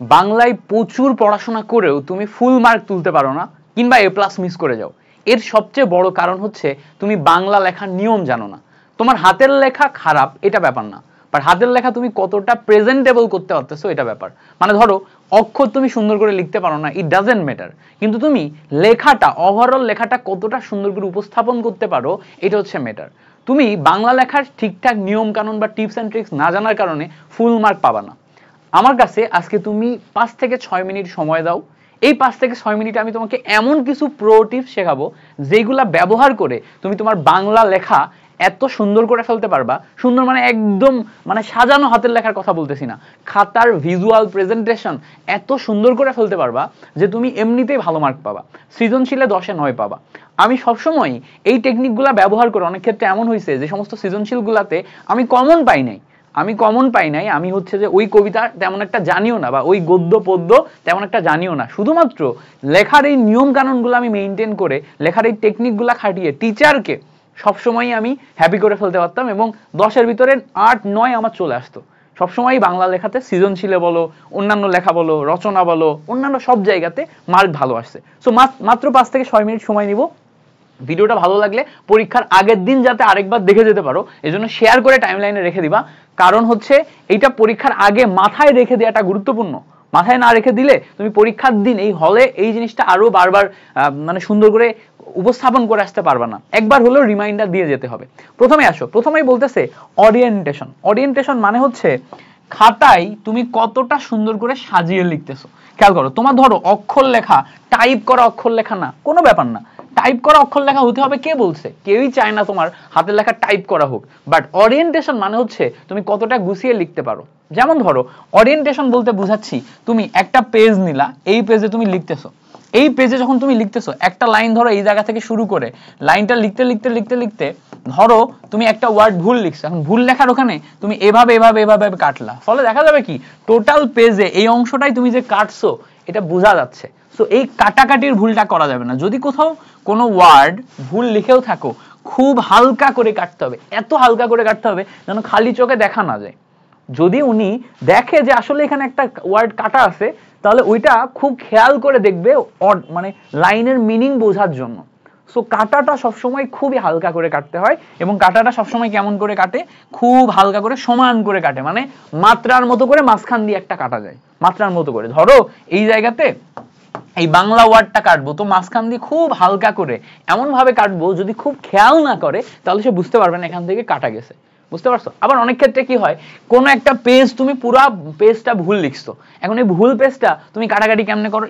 বাংলায় প্রচুর পড়াশোনা করেও তুমি ফুল মার্ক তুলতে পারো না কিংবা এ প্লাস মিস করে যাও, এর সবচেয়ে বড় কারণ হচ্ছে তুমি বাংলা লেখার নিয়ম জানো না। তোমার হাতের লেখা খারাপ এটা ব্যাপার না, বাট হাতের লেখা তুমি কতটা প্রেজেন্টেবল করতে পারতেছো এটা ব্যাপার। মানে ধরো অক্ষর তুমি সুন্দর করে লিখতে পারো না, ইট ডাজেন্ট ম্যাটার, কিন্তু তুমি লেখাটা ওভারঅল লেখাটা কতটা সুন্দর করে উপস্থাপন করতে পারো এটা হচ্ছে ম্যাটার। তুমি বাংলা লেখার ঠিকঠাক নিয়ম কানুন বা টিপস অ্যান্ড ট্রিক্স না জানার কারণে ফুল মার্ক পাবা না। আমার কাছে আজকে তুমি 5 থেকে 6 মিনিট সময় দাও, এই 5 থেকে 6 মিনিটে আমি তোমাকে এমন কিছু প্রো টিপস শেখাবো যেগুলা ব্যবহার করে তুমি তোমার বাংলা লেখা এত সুন্দর করে ফেলতে পারবা। সুন্দর মানে একদম মানে সাজানো হাতের লেখার কথা বলতেছি না, খাতার ভিজুয়াল প্রেজেন্টেশন এত সুন্দর করে ফেলতে পারবা যে তুমি এমনিতেই ভালো মার্ক পাবা, সৃজনশীলে 10-এ 9 পাবা। আমি সবসময় এই টেকনিকগুলা ব্যবহার করে অনেক ক্ষেত্রে এমন হয়েছে যে সমস্ত সৃজনশীলগুলাতে আমি কমন পাই নাই, আমি হচ্ছে যে ওই কবিতা তেমন একটা জানিও না বা ওই গদ্য পদ্য তেমন একটা জানিও না, শুধুমাত্র লেখার এই নিয়ম কানুনগুলো আমি মেনটেন করে লেখার এই টেকনিকগুলো খাটিয়ে টিচারকে সবসময় আমি হ্যাপি করে ফেলতে পারতাম এবং 10-এর ভিতরে 8-9 আমার চলে আসতো। সবসময় বাংলা লেখাতে সৃজনশীলে বলো, অন্যান্য লেখা বলো, রচনা বলো, অন্যান্য সব জায়গাতে মার্ক ভালো আসছে। সো মাত্র 5 থেকে 6 মিনিট সময় নিব। ভিডিওটা ভালো লাগলে পরীক্ষার আগের দিন যাতে আরেকবার দেখে যেতে পারো এজন্য শেয়ার করে টাইমলাইনে রেখে দিবা, কারণ হচ্ছে এইটা পরীক্ষার আগে মাথায় রেখে দেওয়াটা গুরুত্বপূর্ণ। মাথায় না রেখে দিলে তুমি পরীক্ষার দিন এই হলে এই জিনিসটা আরো বারবার মানে সুন্দর করে উপস্থাপন করে আসতে পারবা না, একবার হলেও রিমাইন্ডার দিয়ে যেতে হবে। প্রথমেই বলতেছে অরিয়েন্টেশন মানে হচ্ছে খাতায় তুমি কতটা সুন্দর করে সাজিয়ে লিখতেছো। খেয়াল করো, তোমার ধরো অক্ষর লেখা টাইপ করা অক্ষর লেখা না, কোনো ব্যাপার না, টাইপ করা অক্ষর লেখা হতে হবে কে বলছে? কেউই চায় না তোমার হাতের লেখা টাইপ করা হোক, বাট অরিয়েন্টেশন মানে হচ্ছে তুমি কতটা গুছিয়ে লিখতে পারো। যেমন ধরো অরিয়েন্টেশন বলতে বুঝাচ্ছি তুমি একটা পেজ নিলা, এই পেজে তুমি লিখতেছো, এই পেজে যখন তুমি লিখতেছো একটা লাইন ধরো এই জায়গা থেকে শুরু করে লাইনটা লিখতে লিখতে লিখতে লিখতে ধরো তুমি একটা ওয়ার্ড ভুল লিখছো, এখন ভুল লেখার ওখানে তুমি এভাবে এভাবে এভাবে কাটলা, ফলে দেখা যাবে কি টোটাল পেজে এই অংশটাই তুমি যে কাটছো এটা বোঝা যাচ্ছে। সো এই কাটাকাটির ভুলটা করা যাবে না। যদি কোথাও কোনো ওয়ার্ড ভুল লিখেও থাকো খুব হালকা করে কাটতে হবে, এত হালকা করে কাটতে হবে যেন খালি চোখে দেখা না যায়। যদি উনি দেখে যে আসলে এখানে একটা ওয়ার্ড কাটা আছে তাহলে ওইটা খুব খেয়াল করে দেখবে মানে লাইনের মিনিং বোঝার জন্য। সো কাটাটা সবসময় খুবই হালকা করে কাটতে হয় এবং কাটাটা সবসময় কেমন করে কাটে, খুব হালকা করে সমান করে কাটে, মানে মাত্রার মতো করে মাঝখান দিয়ে একটা কাটা যায়, মাত্রার মতো করে। ধরো এই জায়গাতে এই বাংলা ওয়ার্ডটা কাটবো তো মাঝখান দিয়ে খুব হালকা করে এমন ভাবে কাটবো যদি খুব খেয়াল না করে তাহলে সে বুঝতে পারবে না এখান থেকে কাটা গেছে, বুঝতে পারছো? আবার অনেক ক্ষেত্রে কি হয়, কোন একটা পেজ তুমি পুরো পেজটা ভুল লিখছো, এখন এই ভুল পেজটা তুমি কাটাকাটি কেমনে করো,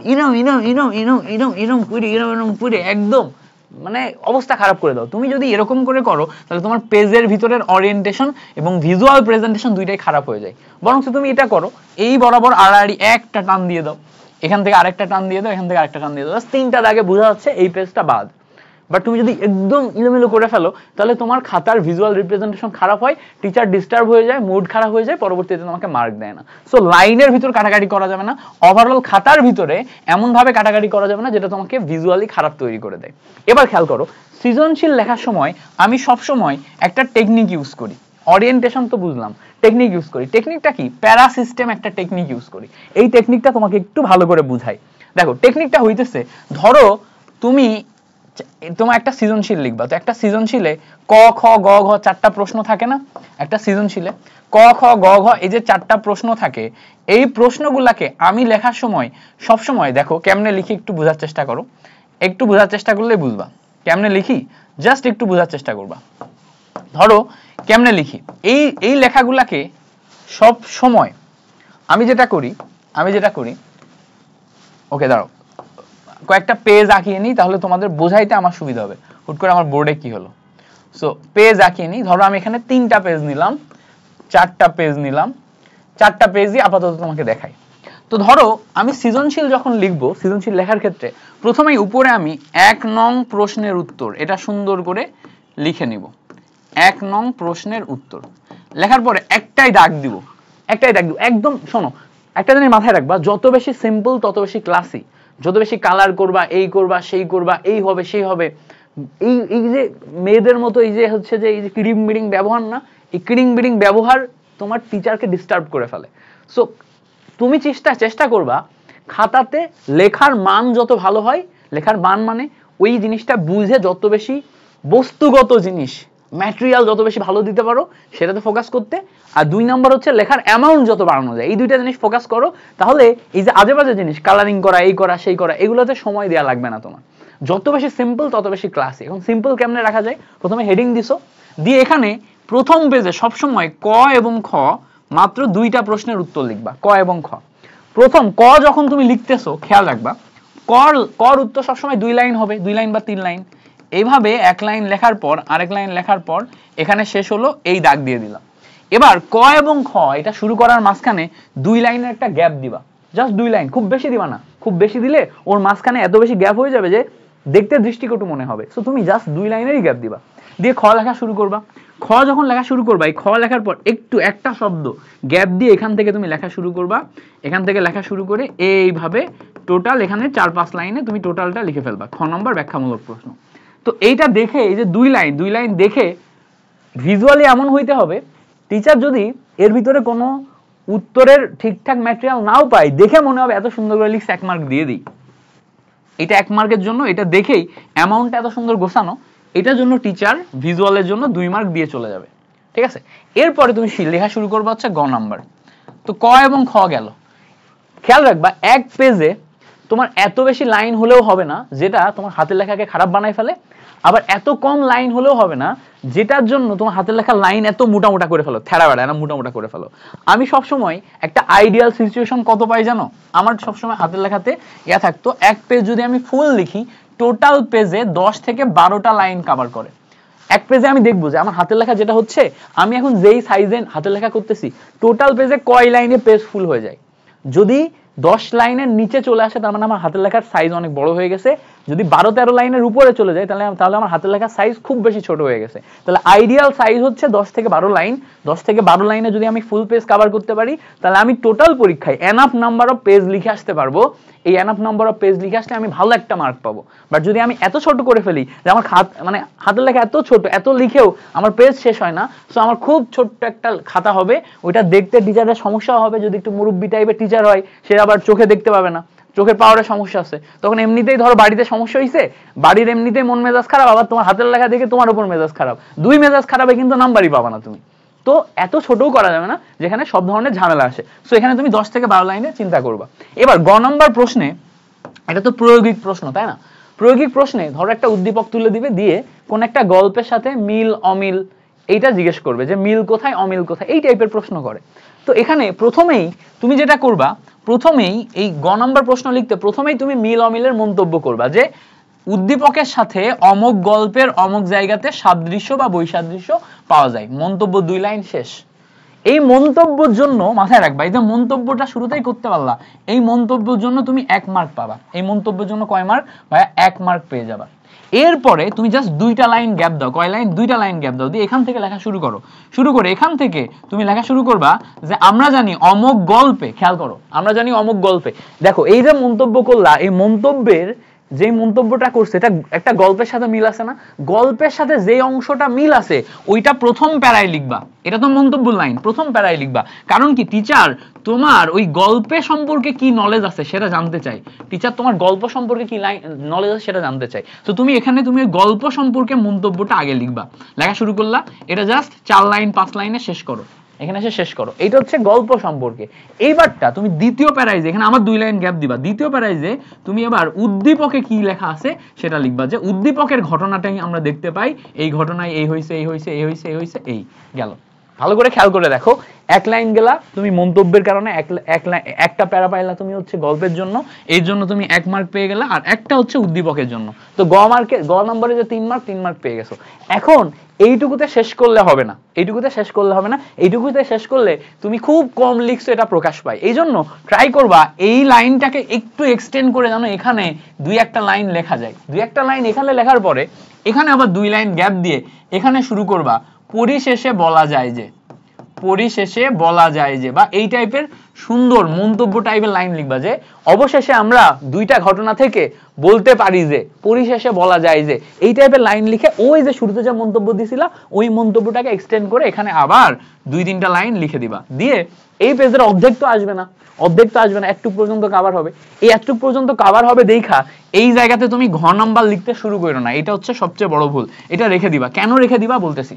ইরম পুরে একদম মানে অবস্থা খারাপ করে দাও। তুমি যদি এরকম করে করো তাহলে তোমার পেজের ভিতরের অরিয়েন্টেশন এবং ভিজুয়াল প্রেজেন্টেশন দুইটাই খারাপ হয়ে যায়। বরং তুমি এটা করো, এই বরাবর আড়াআড়ি একটা টান দিয়ে দাও, এখান থেকে আরেকটা টান দিয়ে দাও, এখান থেকে আরেকটা টান দিয়ে দাও, তিনটা দাগে বোঝা যাচ্ছে এই পেজটা বাদ। বাট তুমি যদি একদম ইলোমেলো করে ফেলো তাহলে তোমার খাতার ভিজুয়াল রিপ্রেজেন্টেশন খারাপ হয়, টিচার ডিস্টার্ব হয়ে যায়, মুড খারাপ হয়ে যায়, পরবর্তীতে তোমাকে মার্ক দেয় না। সো লাইনের ভিতর কাটাকাটি করা যাবে না, ওভারঅল খাতার ভিতরে এমন ভাবে কাটাকাটি করা যাবে না যেটা তোমাকে ভিজুয়ালি খারাপ তৈরি করে দেয়। এবার খেয়াল করো, সৃজনশীল লেখার সময় আমি সব সময় একটা টেকনিক ইউজ করি। অরিয়েন্টেশন তো বুঝলাম, টেকনিক ইউজ করি। টেকনিকটা কি? প্যারা সিস্টেম একটা টেকনিক ইউজ করি। এই টেকনিকটা তোমাকে একটু ভালো করে বুঝাই। দেখো টেকনিকটা হইতেছে, ধরো তুমি তোমার একটা সৃজনশীল লিখবা, তো একটা সৃজনশীলে ক খ গ ঘ 4টা প্রশ্ন থাকে না? একটা সৃজনশীলে ক খ গ ঘ এই যে 4টা প্রশ্ন থাকে, এই প্রশ্নগুলাকে আমি লেখার সময় সব সময় দেখো কেমনে লিখি একটু বোঝার চেষ্টা করো, একটু বোঝার চেষ্টা করলে বুঝবা কেমনে লিখি, জাস্ট একটু বোঝার চেষ্টা করবা। ধরো কেমনে লিখি, এই লেখাগুলাকে সব সময় আমি যেটা করি ওকে দাঁড়াও কয়েকটা পেজ আঁকিয়ে নিই তাহলে তোমাদের বোঝাইতে আমার সুবিধা হবে। হুট করে আমার বোর্ডে কি হলো, সো পেজ আঁকিয়ে নিই। ধরো আমি এখানে 3টা পেজ নিলাম, 4টা পেজ নিলাম, 4টা পেজই আপাতত তোমাকে দেখাই। তো ধরো আমি সৃজনশীল যখন লিখবো, সৃজনশীল লেখার ক্ষেত্রে প্রথমেই উপরে আমি 1 নং প্রশ্নের উত্তর এটা সুন্দর করে লিখে নিব। 1 নং প্রশ্নের উত্তর লেখার পরে একটাই দাগ দিব, একদম। শোনো, একটা জিনিস মাথায় রাখবা, যত বেশি সিম্পল তত বেশি ক্লাসি, যত বেশি কালার করবা, এই করবা সেই করবা, এই হবে সেই হবে, এই যে মেয়েদের মতো এই যে হচ্ছে যে এই যে ক্রিম বিডিং ব্যবহার না, এই ক্রিম বিডিং ব্যবহার তোমার টিচারকে ডিস্টার্ব করে ফেলে। সো তুমি চেষ্টা করবা খাতাতে লেখার মান যত ভালো হয়, লেখার মান মানে ওই জিনিসটা বুঝে যত বেশি বস্তুগত জিনিস ম্যাটেরিয়াল যত বেশি ভালো দিতে পারো সেটাতে ফোকাস করতে, আর 2 নাম্বার হচ্ছে লেখার অ্যামাউন্ট যত বাড়ানো যায়, এই দুইটা জিনিস ফোকাস করো। তাহলে এই যে আজে বাজে জিনিস কালারিং করা, এই করা সেই করা, এগুলোতে সময় দেওয়া লাগবে না তোমার। যত বেশি সিম্পল তত বেশি ক্লাসে। এখন সিম্পল কেমনে রাখা যায়, প্রথমে হেডিং দিছো, দিয়ে এখানে প্রথম পেজে সবসময় ক এবং খ মাত্র 2টা প্রশ্নের উত্তর লিখবা, ক এবং খ। প্রথম ক যখন তুমি লিখতেছো খেয়াল রাখবা কর উত্তর সবসময় 2 লাইন হবে, 2 লাইন বা 3 লাইন। এইভাবে 1 লাইন লেখার পর আরেক লাইন লেখার পর এখানে শেষ হলো, এই দাগ দিয়ে দিলাম। এবার ক এবং খ এটা শুরু করার মাঝখানে 2 লাইনের একটা গ্যাপ দিবা, জাস্ট 2 লাইন, খুব বেশি দিবা না, খুব বেশি দিলে ওর মাঝখানে এত বেশি গ্যাপ হয়ে যাবে যে দেখতে দৃষ্টিকটু মনে হবে। সো তুমি জাস্ট 2 লাইনেরই গ্যাপ দিবা, দিয়ে খ লেখা শুরু করবা। খ যখন লেখা শুরু করবা, এই খ লেখার পর একটু একটা শব্দ গ্যাপ দিয়ে এখান থেকে তুমি লেখা শুরু করবা, এখান থেকে লেখা শুরু করে এইভাবে টোটাল এখানে 4-5 লাইনে তুমি টোটালটা লিখে ফেলবা, খ নম্বর ব্যাখ্যামূলক প্রশ্ন। তো এইটা দেখে, এই যে 2 লাইন দেখে ভিজুয়ালি এমন হইতে হবে, টিচার যদি এর ভিতরে কোনো উত্তরের ঠিকঠাক ম্যাটেরিয়াল নাও পাই, দেখে মনে হবে এত সুন্দর করে লিখছে, 1 মার্ক দিয়ে দিই। এটা 1 মার্কের জন্য, এটা দেখেই অ্যামাউন্টটা এত সুন্দর গোছানো, এটার জন্য টিচার ভিজুয়ালের জন্য 2 মার্ক দিয়ে চলে যাবে, ঠিক আছে। এরপরে তুমি লেখা শুরু করবা হচ্ছে গ নাম্বার। তো ক এবং খ গেল। খেয়াল রাখবা এক পেজে তোমার এত বেশি লাইন হলেও হবে না যেটা তোমার হাতের লেখাকে খারাপ বানায় ফেলে, আবার এত কম লাইন হলেও হবে না যেটার জন্য তোমার হাতের লেখা লাইন এত মোটা করে ফেলো, থেড়া বেড়া না মোটা করে ফেলো। আমি সবসময় একটা আইডিয়াল সিচুয়েশন কত পাই জানো, আমার সবসময় হাতের লেখাতে ইয়া থাকতো, এক পেজ যদি আমি ফুল লিখি টোটাল পেজে 10 থেকে 12টা লাইন কভার করে। এক পেজে আমি দেখবো যে আমার হাতের লেখা যেটা হচ্ছে, আমি এখন যেই সাইজে হাতের লেখা করতেছি টোটাল পেজে কয় লাইনে পেজ ফুল হয়ে যায়। যদি 10 লাইনের নিচে চলে আসে তার মানে আমার হাতের লেখার সাইজ অনেক বড় হয়ে গেছে, যদি 12-13 লাইনের উপরে চলে যায় তাহলে আমার হাতের লেখার সাইজ খুব বেশি ছোট হয়ে গেছে। তাহলে আইডিয়াল সাইজ হচ্ছে 10 থেকে 12 লাইন। 10 থেকে 12 লাইনে যদি আমি ফুল পেজ কভার করতে পারি তাহলে আমি টোটাল পরীক্ষায় এনাফ নাম্বার অফ পেজ লিখে আসতে পারবো। এই এনাফ নাম্বার অফ পেজ লিখে আসলে আমি ভালো একটা মার্ক পাবো। বাট যদি আমি এত ছোট করে ফেলি যে আমার হাতের লেখা এত ছোট, এত লিখেও আমার পেজ শেষ হয় না, সো আমার খুব ছোট্ট একটা খাতা হবে, ওইটা দেখতে টিচারের সমস্যা হবে। যদি একটু মুরব্বি টাইপের টিচার হয় সে আবার চোখে দেখতে পাবে না, চোখের পাওয়ারের সমস্যা আছে, তখন এমনিতেই ধরো বাড়িতে সমস্যা হয়েছে, বাড়ির এমনিতেই মন মেজাজ খারাপ, আবার তোমার হাতের লেখা দেখে তোমার উপর মেজাজ খারাপ, 2 মেজাজ খারাপে কিন্তু নাম্বারই পাবা না তুমি। তো এত ছোটও করা যাবে না যেখানে সব ধরনের ঝামেলা আসে। সো এখানে তুমি 10 থেকে 12 লাইনে চিন্তা করবা। এবার গ নাম্বার প্রশ্নে, এটা তো প্রায়োগিক প্রশ্ন তাই না, প্রায়োগিক প্রশ্নে ধরো একটা উদ্দীপক তুলে দিবে, দিয়ে কোন একটা গল্পের সাথে মিল অমিল এইটা জিজ্ঞেস করবে যে মিল কোথায় অমিল কোথায়, এই টাইপের প্রশ্ন করে। তো এখানে প্রথমেই তুমি যেটা করবা, প্রথমেই এই গ নাম্বার প্রশ্ন লিখতে প্রথমেই তুমি মিল অমিলের মন্তব্য করবা যে উদ্দীপকের সাথে অমুক গল্পের অমুক জায়গাতে সাদৃশ্য বা বৈসাদৃশ্য পাওয়া যায়, মন্তব্য 2 লাইন শেষ। এই মন্তব্যের জন্য মাথায় রাখবা, এই যে মন্তব্যটা শুরুতেই করতে পারলা, এই মন্তব্যের জন্য তুমি 1 মার্ক পাবা। এই মন্তব্যের জন্য কয় মার্ক ভাইয়া? 1 মার্ক পেয়ে যাবা। এরপরে তুমি জাস্ট 2টা লাইন গ্যাপ দাও, কয় লাইন? 2টা লাইন গ্যাপ দাও, দিয়ে এখান থেকে লেখা শুরু করো। শুরু করে এখান থেকে তুমি লেখা শুরু করবা যে আমরা জানি অমুক গল্পে, খেয়াল করো, আমরা জানি অমুক গল্পে। দেখো এই যে মন্তব্য করলা, এই মন্তব্যের যে মন্তব্যটা করছে এটা একটা গল্পের সাথে মিল আছে না, গল্পের সাথে যে অংশটা মিল আছে ওইটা প্রথম প্যারায় লিখবা। এটা তো মন্তব্য লাইন, প্রথম প্যারায় লিখবা। কারণ কি, টিচার তোমার ওই গল্পের সম্পর্কে কি নলেজ আছে সেটা জানতে চাই, টিচার তোমার গল্প সম্পর্কে কি নলেজ আছে সেটা জানতে চাই। তো তুমি এখানে তুমি গল্প সম্পর্কে মন্তব্যটা আগে লিখবা। লেখা শুরু করলা, এটা জাস্ট 4 লাইন 5 লাইনে শেষ করো, এখানে এসে শেষ করো। এইটা হচ্ছে গল্প সম্পর্কে। এইবারটা তুমি দ্বিতীয় প্যারাইজে, এখানে আমার 2 লাইন গ্যাপ দিবা, দ্বিতীয় প্যারাইজে তুমি এবার উদ্দীপকে কি লেখা আছে সেটা লিখবা, যে উদ্দীপকের ঘটনাটাই আমরা দেখতে পাই, এই ঘটনায় এই হইছে এই হইছে এই হইছে এই হইছে এই গেল। ভালো করে খেয়াল করে দেখো, 1 লাইন গেলা তুমি মন্তব্যের কারণে, একটা প্যারা পাইলা তুমি হচ্ছে গল্পের জন্য, এই জন্য তুমি 1 মার্ক পেয়ে গেলা, আর একটা হচ্ছে উদ্দীপকের জন্য। তো গ নম্বরে যে 3 মার্ক পেয়ে গেছো। এখন এইটুকুতে শেষ করলে হবে না, এইটুকুতে শেষ করলে তুমি খুব কম লিখছো এটা প্রকাশ পায়। এই জন্য ট্রাই করবা এই লাইনটাকে একটু এক্সটেন্ড করে, জানো এখানে 2-1টা লাইন লেখা যায়। 2-1টা লাইন এখানে লেখার পরে এখানে আবার 2 লাইন গ্যাপ দিয়ে এখানে শুরু করবা পরিশেষে বলা যায় যে, বা এই টাইপের সুন্দর মন্তব্য টাইপের লাইন লিখবা, যে অবশেষে আমরা 2টা ঘটনা থেকে বলতে পারি যে, পরিশেষে বলা যায় যে, এই টাইপের লাইন লিখে ওই যে শুরুতে যে মন্তব্য দিছিলা ওই মন্তব্যটাকে এক্সটেন্ড করে এখানে আবার 2-3টা লাইন লিখে দিবা। দিয়ে এই পেজের অর্ধেক তো আসবে না, এতটুক পর্যন্ত কভার হবে। এই এতটুক পর্যন্ত কভার হবে দেখা এই জায়গাতে তুমি ঘ নাম্বার লিখতে শুরু করো না, এটা হচ্ছে সবচেয়ে বড় ভুল। এটা রেখে দিবা। কেন রেখে দিবা বলতেছি।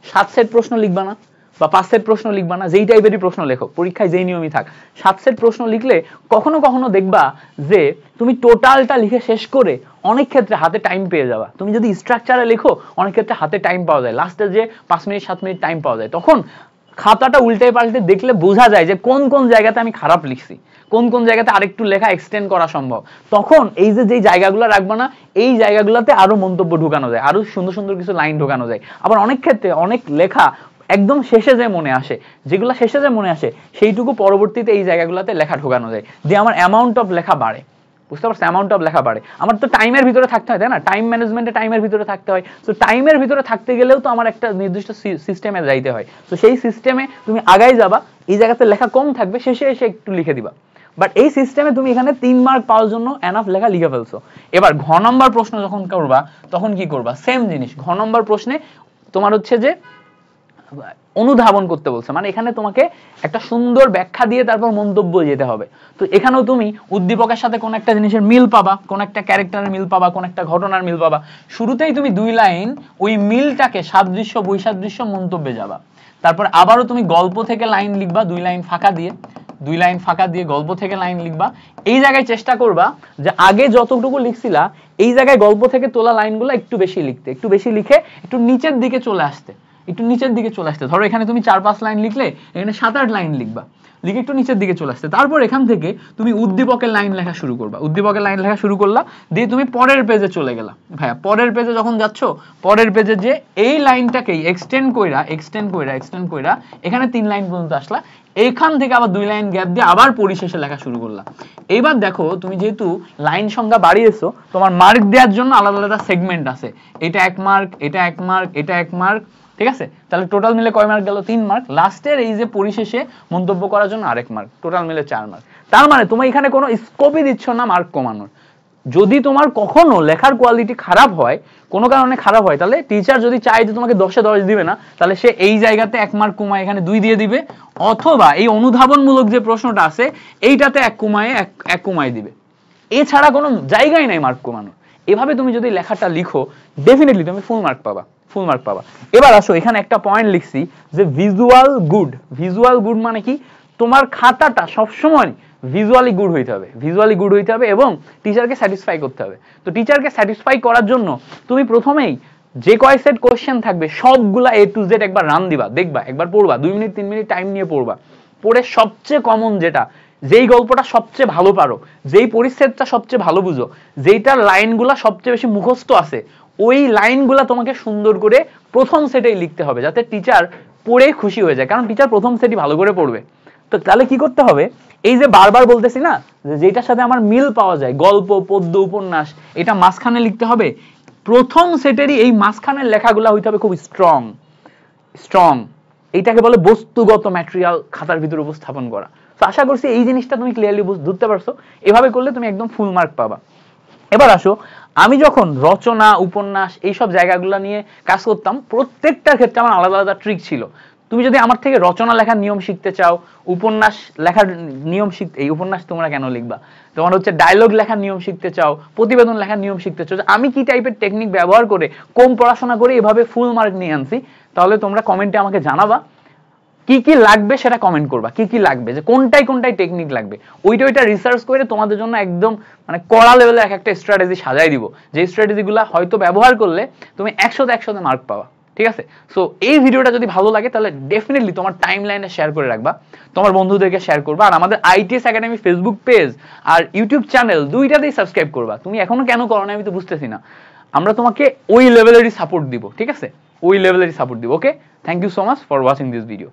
7 সেট প্রশ্ন লিখবা না বা 5 সেট প্রশ্ন লিখবা না, যেই টাইপেরই প্রশ্ন লেখো, পরীক্ষায় যেই নিয়মই থাক, 7 সেট প্রশ্ন লিখলে কখনো কখনো দেখবা যে তুমি টোটালটা লিখে শেষ করে অনেক ক্ষেত্রে হাতে টাইম পেয়ে যাবা। তুমি যদি স্ট্রাকচারে লেখো অনেক ক্ষেত্রে হাতে টাইম পাওয়া যায়, লাস্টে যে 5 মিনিট 7 মিনিট টাইম পাওয়া যায়, তখন খাতাটা উল্টে পাল্টে দেখলে বোঝা যায় যে কোন কোন জায়গাতে আমি খারাপ লিখছি, কোন কোন জায়গাতে আরেকটু লেখা এক্সটেন্ড করা সম্ভব। তখন এই যে যেই জায়গাগুলো রাখবা না, এই জায়গাগুলোতে আরো মন্তব্য ঢোকানো যায়, আরো সুন্দর সুন্দর কিছু লাইন ঢোকানো যায়। আবার অনেক ক্ষেত্রে অনেক লেখা একদম শেষে যে মনে আসে, যেগুলো শেষে যে মনে আসে সেইটুকু পরবর্তীতে এই জায়গাগুলোতে লেখা ঢোকানো যায়, যে আমার অ্যামাউন্ট অফ লেখা বাড়ে। বুঝতে পারছো? অ্যামাউন্ট অফ লেখা বাড়ে। আমার তো টাইমের ভিতরে থাকতে হয়, তাই না? টাইম ম্যানেজমেন্টে টাইমের ভিতরে থাকতে হয়। তো টাইমের ভিতরে থাকতে গেলেও তো আমার একটা নির্দিষ্ট সিস্টেমে যাইতে হয়। তো সেই সিস্টেমে তুমি আগাই যাবা, এই জায়গাতে লেখা কম থাকবে, শেষে এসে একটু লিখে দিবা। বাট এই সিস্টেমে তুমি এখানে 3 মার্ক পাওয়ার জন্য এনাফ লেখা লিখে ফেলছো। এবার ঘ নম্বর প্রশ্ন যখন করবা তখন কি করবা? সেম জিনিস। ঘ নম্বর প্রশ্নে তোমার হচ্ছে যে অনুধাবন করতে বলছে, মানে এখানে তোমাকে একটা সুন্দর ব্যাখ্যা দিয়ে তারপর মন্তব্য যেতে হবে। তো এখানেও তুমি উদ্দীপকের সাথে কোন একটা জিনিসের মিল পাবা, কোন একটা ক্যারেক্টারের মিল পাবা, কোন একটা ঘটনার মিল পাবা। শুরুতেই তুমি 2 লাইন ওই মিলটাকে সাদৃশ্য বৈসাদৃশ্য মন্তব্যে যাবা। তারপর আবারও তুমি গল্প থেকে লাইন লিখবা, 2 লাইন ফাঁকা দিয়ে গল্প থেকে লাইন লিখবা। এই জায়গায় চেষ্টা করবা যে আগে যতটুকু লিখছিলা এই জায়গায় গল্প থেকে তোলা লাইনগুলো একটু বেশি লিখতে, একটু বেশি লিখে একটু নিচের দিকে চলে আসতে, ধরো এখানে তুমি 4-5 লাইন লিখলে, এখানে 7-8 লাইন লিখবা, লিখে একটু নিচের দিকে চলে আসতে। তারপর এখান থেকে তুমি উদ্দীপকের লাইন লেখা শুরু করবা, দিয়ে তুমি পরের পেজে চলে গেলা। ভাইয়া পরের পেজে যখন যাচ্ছ, পরের পেজে যে এই লাইনটাকেই এক্সটেন্ড কইরা এখানে 3 লাইন পর্যন্ত আসলা। এখান থেকে আবার 2 লাইন গ্যাপ দিয়ে আবার পরিশেষে লেখা শুরু করলা। এইবার দেখো তুমি যেহেতু লাইন সংখ্যা বাড়িয়েছো, তোমার মার্ক দেওয়ার জন্য আলাদা আলাদা সেগমেন্ট আছে। এটা 1 মার্ক, এটা 1 মার্ক, এটা 1 মার্ক, ঠিক আছে? তাহলে টোটাল মিলে কয় মার্ক গেল? 3 মার্ক। লাস্টের এই যে পরিশেষে মন্তব্য করার জন্য আরেক মার্ক, টোটাল মিলে 4 মার্ক। তার মানে তুমি এখানে কোনো স্কোপই দিচ্ছ না মার্ক কমানোর। যদি তোমার কখনো লেখার কোয়ালিটি খারাপ হয়, কোনো কারণে খারাপ হয়, তাহলে টিচার যদি চায় যে তোমাকে 10-এ 10 দিবে না, তাহলে সে এই জায়গাতে 1 মার্ক কমায় এখানে 2 দিয়ে দিবে, অথবা এই অনুধাবনমূলক যে প্রশ্নটা আছে এইটাতে 1 কমায় 1 কমায় দিবে। এছাড়া কোনো জায়গায় নাই মার্ক কমানোর। এভাবে তুমি যদি লেখাটা লিখো, ডেফিনেটলি তুমি ফুল মার্ক পাবা। এবার আসো, এখানে একটা পয়েন্ট লিখছি যে ভিজুয়াল গুড মানে কি? তোমার খাতাটা সবসময় ভিজুয়ালি গুড হইতে হবে এবং টিচারকে স্যাটিসফাই করতে হবে। তো টিচারকে স্যাটিসফাই করার জন্য তুমি প্রথমেই যে কয় সেট কোশ্চেন থাকবে সবগুলা A to Z একবার রান দিবা, দেখবা, একবার পড়বা, 2 মিনিট 3 মিনিট টাইম নিয়ে পড়বা। পড়ে সবচেয়ে কমন যেটা, যেই গল্পটা সবচেয়ে ভালো পারো, যেই পরিচ্ছেদটা সবচেয়ে ভালো বুঝো, যেইটার লাইনগুলা সবচেয়ে বেশি মুখস্থ আছে, ওই লাইনগুলা তোমাকে সুন্দর করে প্রথম সেটেই লিখতে হবে, যাতে টিচার পড়ে খুশি হয়ে যায়। কারণ টিচার প্রথম সেটই ভালো করে পড়বে। তো তাহলে কি করতে হবে? এই যে বারবার বলতেছি না, যে যেটার সাথে আমার মিল পাওয়া যায়, গল্প, পদ্য, উপন্যাস, এটা মাঝখানে লিখতে হবে। প্রথম সেটেরই এই মাঝখানের লেখাগুলা হইতে হবে খুব স্ট্রং। এইটাকে বলে বস্তুগত ম্যাটেরিয়াল খাতার ভিতরে উপস্থাপন করা। তো আশা করছি এই জিনিসটা তুমি ক্লিয়ারলি ধরতে পারছো। এভাবে করলে তুমি একদম ফুল মার্ক পাবা। এবার আসো, আমি যখন রচনা, উপন্যাস এইসব জায়গাগুলো নিয়ে কাজ করতাম, প্রত্যেকটার ক্ষেত্রে আমার আলাদা আলাদা ট্রিক ছিল। তুমি যদি আমার থেকে রচনা লেখার নিয়ম শিখতে চাও, উপন্যাস লেখার নিয়ম শিখতে, এই উপন্যাস তোমরা কেন লিখবা, তোমার হচ্ছে ডায়লগ লেখার নিয়ম শিখতে চাও, প্রতিবেদন লেখার নিয়ম শিখতে চাও, আমি কি টাইপের টেকনিক ব্যবহার করে কম পড়াশোনা করে এভাবে ফুল মার্ক নিয়ে আনছি, তাহলে তোমরা কমেন্টে আমাকে জানাবা। কি কি লাগবে সেটা কমেন্ট করবা, কি কি লাগবে, যে কোনটাই টেকনিক লাগবে, ওইটা রিসার্চ করে তোমাদের জন্য একদম মানে কড়া লেভেলের একটা স্ট্র্যাটেজি সাজাই দিব, যে স্ট্র্যাটেজিগুলো হয়তো ব্যবহার করলে তুমি 100-100 মার্ক পাবা। ঠিক আছে? সো এই ভিডিওটা যদি ভালো লাগে তাহলে ডেফিনেটলি তোমার টাইমলাইনে শেয়ার করে রাখবা, তোমার বন্ধুদেরকে শেয়ার করবা, আর আমাদের আইটিএস একাডেমি ফেসবুক পেজ আর ইউটিউব চ্যানেল দুইটাতেই সাবস্ক্রাইব করবা। তুমি এখনো কেন করো না আমি তো বুঝতেছি না। আমরা তোমাকে ওই লেভেলেরই সাপোর্ট দিব, ঠিক আছে? ওই লেভেলেরই সাপোর্ট দিব। Okay, thank you so much for watching this video.